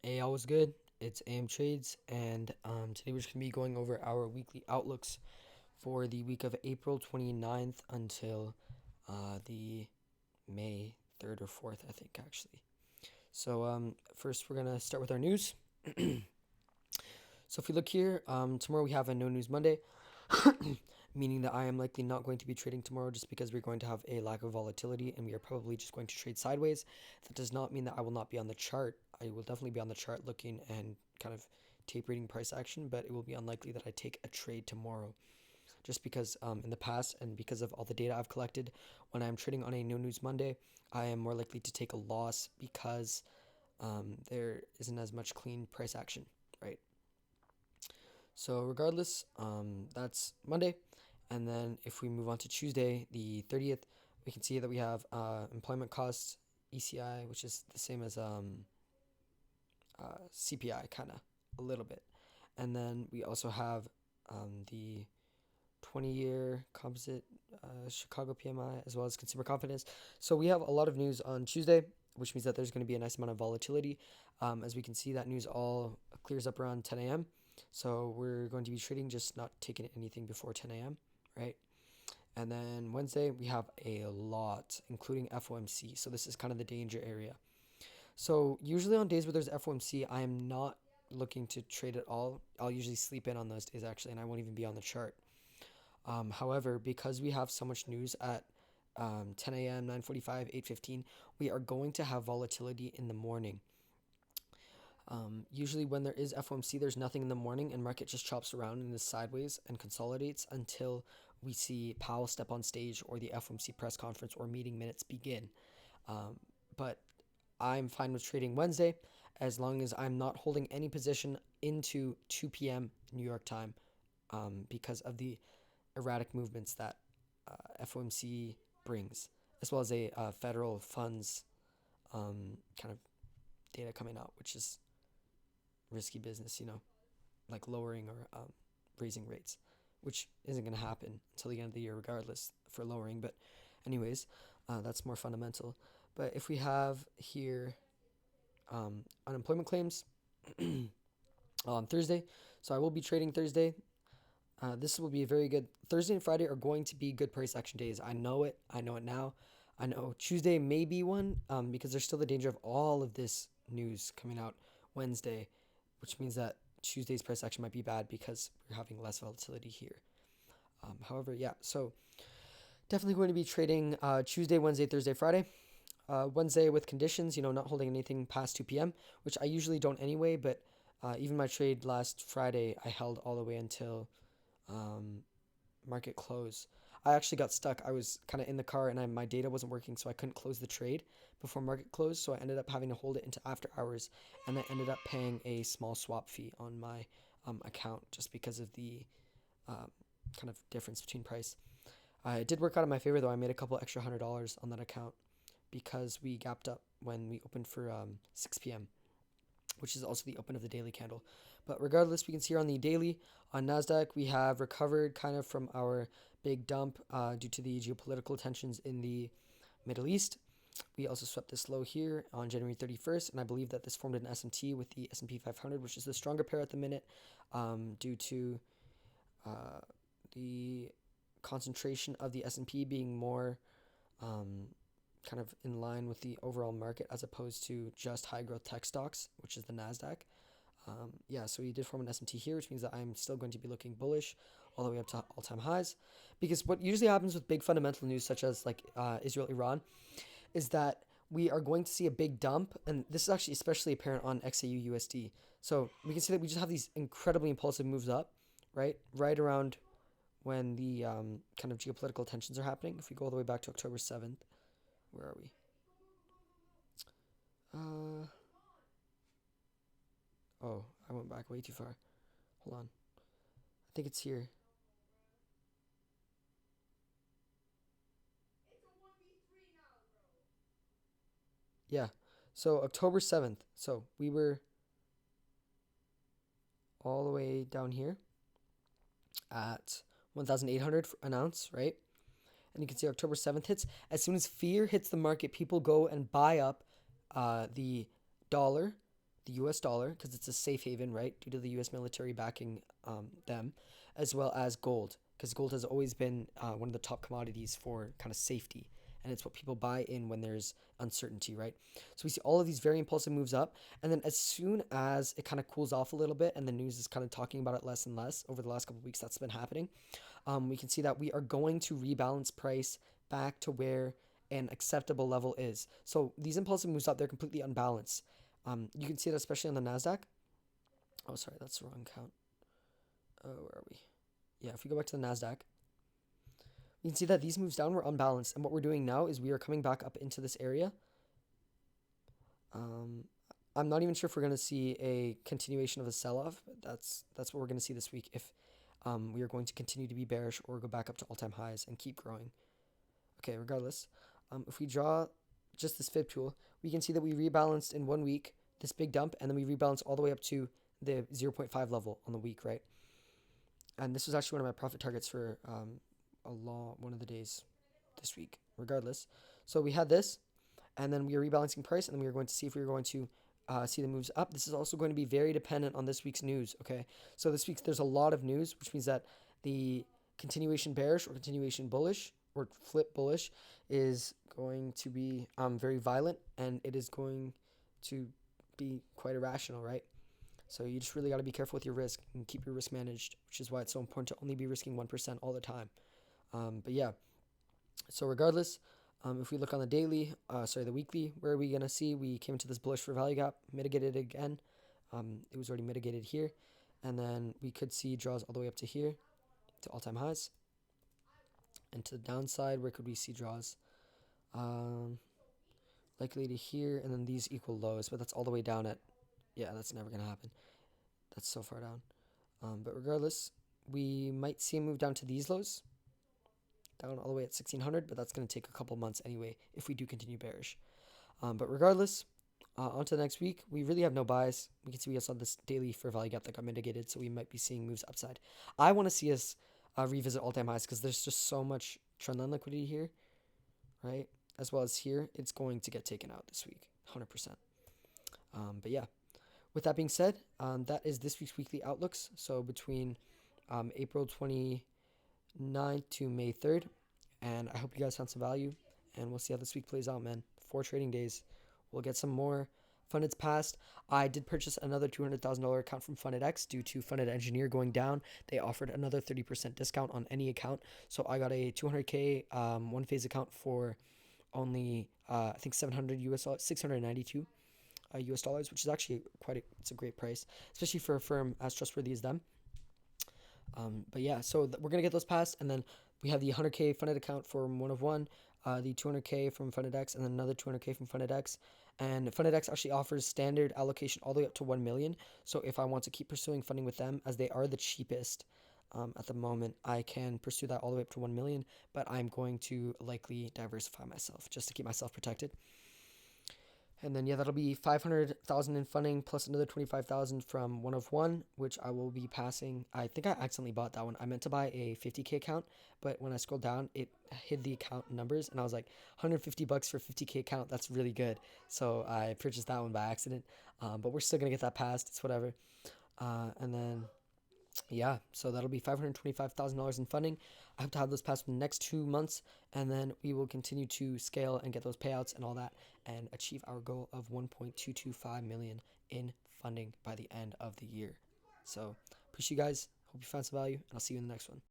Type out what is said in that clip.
Hey, all was good. It's AM Trades, and today we're just going to be going over our weekly outlooks for the week of April 29th until the May 3rd or 4th, I think, actually. So, first, we're going to start with our news. So, if we look here, tomorrow we have a no news Monday, meaning that I am likely not going to be trading tomorrow just because we're going to have a lack of volatility and we are probably just going to trade sideways. That does not mean that I will not be on the chart. I will definitely be on the chart looking and kind of tape reading price action, but it will be unlikely that I take a trade tomorrow just because in the past and because of all the data I've collected, when I'm trading on a no news Monday, I am more likely to take a loss because there isn't as much clean price action, right? So regardless, that's Monday. And then if we move on to Tuesday, the 30th, we can see that we have employment costs, ECI, which is the same as CPI, kind of a little bit. And then we also have the 20-year composite Chicago PMI as well as consumer confidence. So we have a lot of news on Tuesday, which means that there's going to be a nice amount of volatility. As we can see, that news all clears up around 10 a.m. So we're going to be trading, just not taking anything before 10 a.m., right? And then Wednesday, we have a lot, including FOMC. So this is kind of the danger area. So usually on days where there's FOMC, I am not looking to trade at all. I'll usually sleep in on those days actually, and I won't even be on the chart. However, because we have so much news at 10 a.m., 9:45, 8:15, we are going to have volatility in the morning. Usually, when there is FOMC, there's nothing in the morning, and market just chops around in this sideways and consolidates until we see Powell step on stage or the FOMC press conference or meeting minutes begin. But I'm fine with trading Wednesday as long as I'm not holding any position into 2 p.m. New York time because of the erratic movements that FOMC brings, as well as a federal funds kind of data coming out, which is risky business, like lowering or raising rates, which isn't going to happen until the end of the year, regardless for lowering. But, anyways, that's more fundamental. But if we have here unemployment claims on Thursday, so I will be trading Thursday. This will be a very good Thursday and Friday are going to be good price action days. I know it. I know it now. I know Tuesday may be one because there's still the danger of all of this news coming out Wednesday, which means that Tuesday's price action might be bad because we're having less volatility here. However, yeah, so definitely going to be trading Tuesday, Wednesday, Thursday, Friday. Wednesday with conditions, not holding anything past 2 p.m., which I usually don't anyway, but even my trade last Friday, I held all the way until market close. I actually got stuck. I was kind of in the car and my data wasn't working, so I couldn't close the trade before market close. So I ended up having to hold it into after hours, and I ended up paying a small swap fee on my account just because of the um, kind of difference between price. It did work out in my favor though. I made a couple extra $100 on that account because we gapped up when we opened for 6 p.m., which is also the open of the daily candle. But regardless, we can see here on the daily on Nasdaq, we have recovered kind of from our big dump due to the geopolitical tensions in the Middle East. We also swept this low here on January 31st, and I believe that this formed an SMT with the S&P 500, which is the stronger pair at the minute due to uh, the concentration of the S&P being more um, kind of in line with the overall market as opposed to just high growth tech stocks, which is the Nasdaq. Yeah, so we did form an SMT here, which means that I'm still going to be looking bullish all the way up to all-time highs. Because what usually happens with big fundamental news, such as like Israel, Iran, is that we are going to see a big dump, and this is actually especially apparent on XAU USD. So we can see that we just have these incredibly impulsive moves up, right around when the kind of geopolitical tensions are happening. If we go all the way back to October 7th, where are we? Uh, oh, I went back way too far. Hold on. I think it's here. Yeah. So October 7th. So we were all the way down here at 1,800 an ounce, right? And you can see October 7th hits. As soon as fear hits the market, people go and buy up the dollar, the US dollar, because it's a safe haven, right, due to the US military backing them, as well as gold, because gold has always been one of the top commodities for kind of safety. And it's what people buy in when there's uncertainty, right? So we see all of these very impulsive moves up. And then as soon as it kind of cools off a little bit and the news is kind of talking about it less and less over the last couple of weeks, that's been happening. We can see that we are going to rebalance price back to where an acceptable level is. So these impulsive moves up, they're completely unbalanced. You can see that especially on the NASDAQ. Oh, sorry, that's the wrong count. Where are we? Yeah, if we go back to the NASDAQ, you can see that these moves down were unbalanced. And what we're doing now is we are coming back up into this area. I'm not even sure if we're going to see a continuation of a sell-off. That's what we're going to see this week if we are going to continue to be bearish or go back up to all-time highs and keep growing. Okay, regardless, if we draw just this fib tool, we can see that we rebalanced in 1 week, this big dump, and then we rebalanced all the way up to the 0.5 level on the week, right? And this was actually one of my profit targets for one of the days this week, regardless. So we had this, and then we are rebalancing price, and then we are going to see if we are going to see the moves up. This is also going to be very dependent on this week's news, okay? So this week there's a lot of news, which means that the continuation bearish or continuation bullish or flip bullish is going to be very violent, and it is going to be quite irrational, right? So you just really got to be careful with your risk and keep your risk managed, which is why it's so important to only be risking 1% all the time. But yeah, so regardless, if we look on the daily, the weekly, where are we going to see? We came into this bullish for value gap, mitigated again. It was already mitigated here. And then we could see draws all the way up to here, to all-time highs. And to the downside, where could we see draws? Likely to here, and then these equal lows, but that's all the way down at, yeah, that's never going to happen. That's so far down. But regardless, we might see a move down to these lows, down all the way at 1600, but that's going to take a couple months anyway if we do continue bearish. But regardless, on to the next week, we really have no buys. We can see we also have this daily fair value gap that got mitigated, so we might be seeing moves upside. I want to see us revisit all-time highs because there's just so much trendline liquidity here, right? As well as here, it's going to get taken out this week, 100%. But yeah, with that being said, that is this week's weekly outlooks. So between April 29th to May 3rd, and I hope you guys found some value, and we'll see how this week plays out, man. 4 trading days. We'll get some more Funded's passed. I did purchase another $200,000 account from FundedX due to Funded Engineer going down. They offered another 30% discount on any account. So I got a 200K one-phase account for only, I think 692 US dollars, which is actually it's a great price, especially for a firm as trustworthy as them. But yeah, so we're going to get those passed. And then we have the 100K funded account from One of One, the 200K from FundedX, and then another 200K from FundedX. And FundedX actually offers standard allocation all the way up to 1 million. So if I want to keep pursuing funding with them, as they are the cheapest at the moment, I can pursue that all the way up to 1 million. But I'm going to likely diversify myself just to keep myself protected. And then, yeah, that'll be 500,000 in funding plus another 25,000 from One of One, which I will be passing. I think I accidentally bought that one. I meant to buy a 50K account, but when I scrolled down, it hid the account numbers, and I was like, $150 for 50K account. That's really good. So I purchased that one by accident. But we're still gonna get that passed. It's whatever. And then, yeah, so that'll be $525,000 in funding. I hope to have those passed in the next 2 months, and then we will continue to scale and get those payouts and all that and achieve our goal of 1.225 million in funding by the end of the year. So appreciate you guys. Hope you found some value, and I'll see you in the next one.